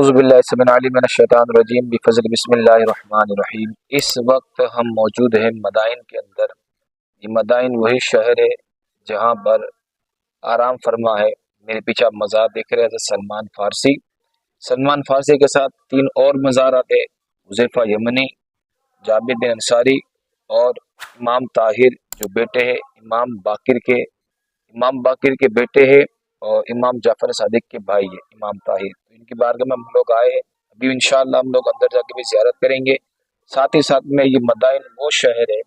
اعوذ باللہ السمیع العلیم من الشیطان الرجیم بفضل بسم اللہ الرحمن الرحیم۔ اس وقت ہم موجود ہیں مدائن کے اندر۔ یہ مدائن وہی شہر ہے جہاں پر آرام فرما ہے۔ میرے پیچھے آپ مزار دیکھ رہے ہیں سلمان فارسی۔ سلمان فارسی کے ساتھ 3 اور مزارات ہیں، حذیفہ یمنی، جابر بن انصاری اور امام طاہر جو بیٹے ہیں امام باقر کے بیٹے ہیں اور امام جعفر صادق کے بھائی ہے امام طاہر۔ ان کی بارگاہ میں ہم لوگ آئے ہیں، ابھی انشاءاللہ ہم لوگ اندر جا کے بھی زیارت کریں گے۔ ساتھ ہی ساتھ میں یہ مدائن وہ شہر ہے،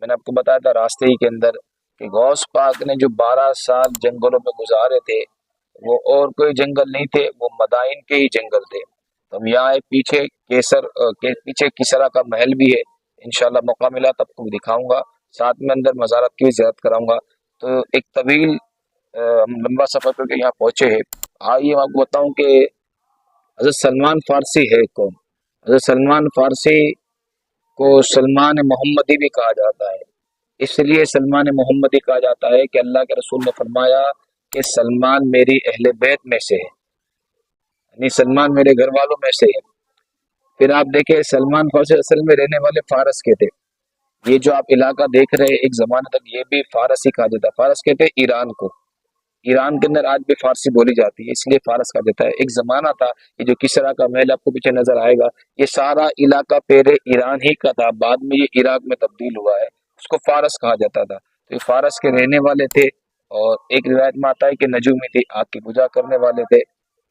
میں نے آپ کو بتایا تھا راستے ہی کے اندر کہ غوث پاک نے جو 12 سال جنگلوں میں گزارے تھے وہ اور کوئی جنگل نہیں تھے، وہ مدائن کے ہی جنگل تھے۔ تو ہم یہاں پیچھے پیچھے کسرا کا محل بھی ہے، انشاءاللہ موقع ملا تب کو دکھاؤں گا، ساتھ میں اندر مزارات کی بھی زیارت کراؤں گا۔ تو ایک طویل ہم لمبا سفر کر کے یہاں پہنچے ہیں۔ آئیے میں آپ کو بتاؤں کہ حضرت سلمان فارسی ہے کون۔ حضرت سلمان فارسی کو سلمان محمدی بھی کہا جاتا ہے، اس لیے سلمان محمدی کہا جاتا ہے کہ اللہ کے رسول نے فرمایا کہ سلمان میری اہل بیت میں سے ہے، یعنی سلمان میرے گھر والوں میں سے ہے۔ پھر آپ دیکھیں سلمان فارسی اصل میں رہنے والے فارس کے تھے۔ یہ جو آپ علاقہ دیکھ رہے ہیں ایک زمانے تک یہ بھی فارس ہی کہا جاتا ہے۔ فارس کہتے ہیں ایران کو، ایران کے اندر آج بھی فارسی بولی جاتی ہے، اس لیے فارس کہا جاتا ہے۔ ایک زمانہ تھا یہ جو کسرا کا محل آپ کو پیچھے نظر آئے گا، یہ سارا علاقہ پہلے ایران ہی کا تھا، بعد میں یہ عراق میں تبدیل ہوا ہے، اس کو فارس کہا جاتا تھا۔ تو یہ فارس کے رہنے والے تھے، اور ایک روایت میں آتا ہے کہ نجومی تھے، آگ کی پوجا کرنے والے تھے،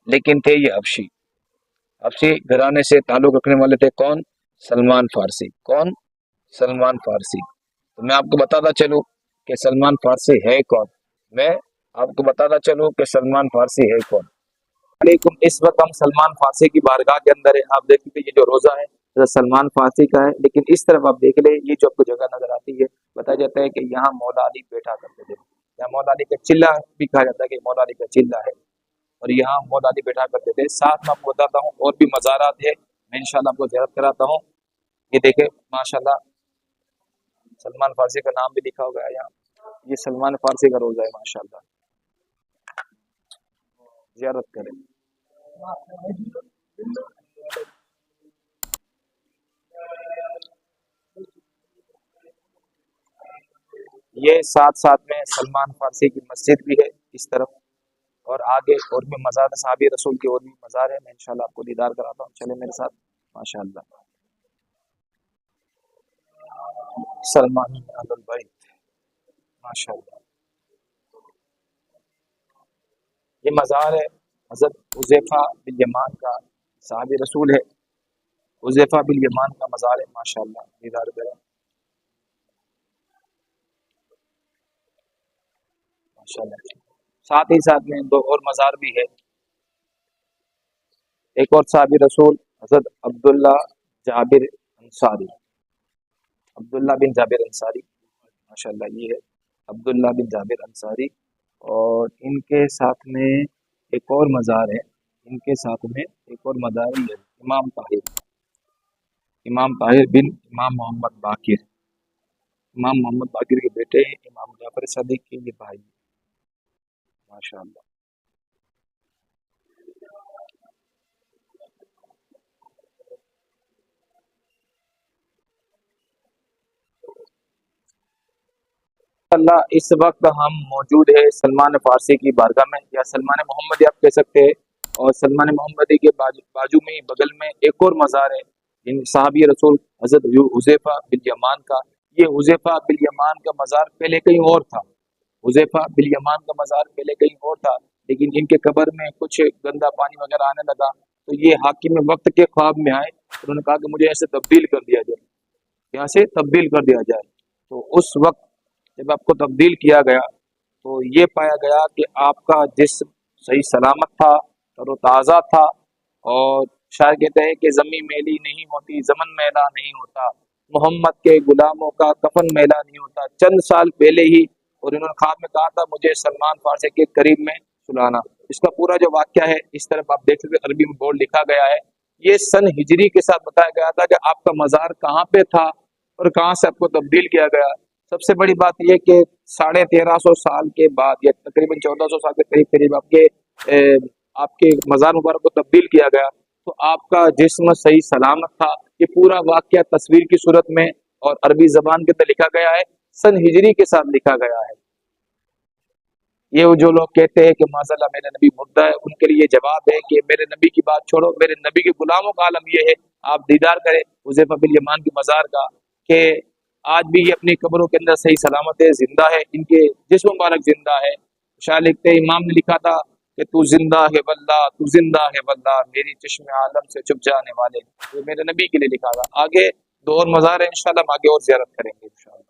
لیکن تھے یہ حبشی گھرانے سے تعلق رکھنے والے تھے۔ کون؟ سلمان فارسی۔ کون؟ سلمان فارسی۔ تو میں آپ کو بتاتا چلوں کہ سلمان فارسی ہے کون، میں آپ کو بتاتا چلوں کہ سلمان فارسی ہے کون۔ علیکم، اس وقت ہم سلمان فارسی کی بارگاہ کے اندر ہیں۔ آپ دیکھ لیجیے یہ جو روزہ ہے حضرت سلمان فارسی کا ہے، لیکن اس طرف آپ دیکھ لیں یہ جو آپ کو جگہ نظر آتی ہے، بتایا جاتا ہے کہ یہاں مولا علی بیٹھا کرتے تھے، یہاں مولا علی کا چلہ بھی کہا جاتا ہے کہ مولا علی کا چلہ ہے، اور یہاں مولا علی بیٹھا کرتے تھے۔ ساتھ میں آپ کو بتاتا ہوں اور بھی مزارات ہے، میں انشاءاللہ آپ کو زیارت کراتا ہوں۔ یہ دیکھیں ماشاءاللہ سلمان فارسی کا نام بھی لکھا ہوگا یہاں، یہ سلمان فارسی کا روزہ ہے، ماشاءاللہ زیارت کریں۔ یہ ساتھ میں سلمان فارسی کی مسجد بھی ہے اس طرف، اور آگے اور بھی مزار صحابی رسول کے اور بھی مزار ہے، میں انشاءاللہ آپ کو دیدار کراتا ہوں، چلے میرے ساتھ۔ ماشاءاللہ سلمان اہل البیت، ماشاءاللہ یہ مزار ہے حضرت حذیفہ بن یمان کا، صحابی رسول ہے، حذیفہ بن یمان کا مزار ہے، ماشاءاللہ دیدار کریں ماشاءاللہ۔ ساتھ ہی ساتھ میں 2 اور مزار بھی ہے، ایک اور صحابی رسول حضرت عبداللہ جابر انصاری، عبداللہ بن جابر انصاری، ماشاءاللہ یہ ہے عبداللہ بن جابر انصاری، اور ان کے ساتھ میں ایک اور مزار ہے، ان کے ساتھ میں ایک اور مزار ہے امام طاہر بن امام محمد باقر، امام محمد باقر کے بیٹے ہیں، امام جعفر صادق کے یہ بھائی، ماشاءاللہ۔ اللہ اس وقت ہم موجود ہے سلمان فارسی کی بارگاہ میں، یا سلمان محمدی آپ کہہ سکتے ہیں، اور سلمان محمدی کے بازو میں بغل میں ایک اور مزار ہے ان صحابی رسول حضرت حذیفہ بن یمان کا۔ یہ حذیفہ بن یمان کا مزار پہلے کہیں اور تھا، حذیفہ بن یمان کا مزار پہلے کہیں اور تھا، لیکن ان کے قبر میں کچھ گندا پانی وغیرہ آنے لگا، تو یہ حاکم وقت کے خواب میں آئے، انہوں نے کہا کہ مجھے ایسے تبدیل کر دیا جائے، یہاں سے تبدیل کر دیا جائے۔ تو اس وقت جب آپ کو تبدیل کیا گیا تو یہ پایا گیا کہ آپ کا جسم صحیح سلامت تھا، تر و تازہ تھا، اور شاعر کہتے ہیں کہ زمین میلی نہیں ہوتی، زمن میلا نہیں ہوتا، محمد کے غلاموں کا کفن میلا نہیں ہوتا۔ چند سال پہلے ہی، اور انہوں نے خواب میں کہا تھا مجھے سلمان فارسی کے قریب میں سلانا۔ اس کا پورا جو واقعہ ہے اس طرف آپ دیکھ سکتے، عربی میں بورڈ لکھا گیا ہے، یہ سن ہجری کے ساتھ بتایا گیا تھا کہ آپ کا مزار کہاں پہ تھا اور کہاں سے آپ کو تبدیل کیا گیا۔ سب سے بڑی بات یہ کہ 1350 سال کے بعد، یا تقریباً 1400 سال کے قریب آپ کے مزار مبارک کو تبدیل کیا گیا، تو آپ کا جسم صحیح سلامت تھا. یہ پورا واقعہ تصویر کی صورت میں اور عربی زبان کے اندر لکھا گیا ہے، سن ہجری کے ساتھ لکھا گیا ہے. یہ جو لوگ کہتے ہیں کہ معاذ اللہ میرے نبی مردہ ہے، ان کے لیے جواب ہے کہ میرے نبی کی بات چھوڑو، میرے نبی کے غلاموں کا عالم یہ ہے. آپ دیدار کریں حذیفہ بن یمان کی مزار کا، کہ آج بھی یہ اپنی قبروں کے اندر صحیح سلامت ہے، زندہ ہے، ان کے جسم مبارک زندہ ہے. شاہ لکھتے ہیں امام نے لکھا تھا کہ تو زندہ ہے واللہ، تو زندہ ہے واللہ، میری چشم عالم سے چھپ جانے والے. یہ میرے نبی کے لیے لکھا تھا. آگے دو اور مزار ہیں، انشاءاللہ ہم آگے اور زیارت کریں گے انشاءاللہ.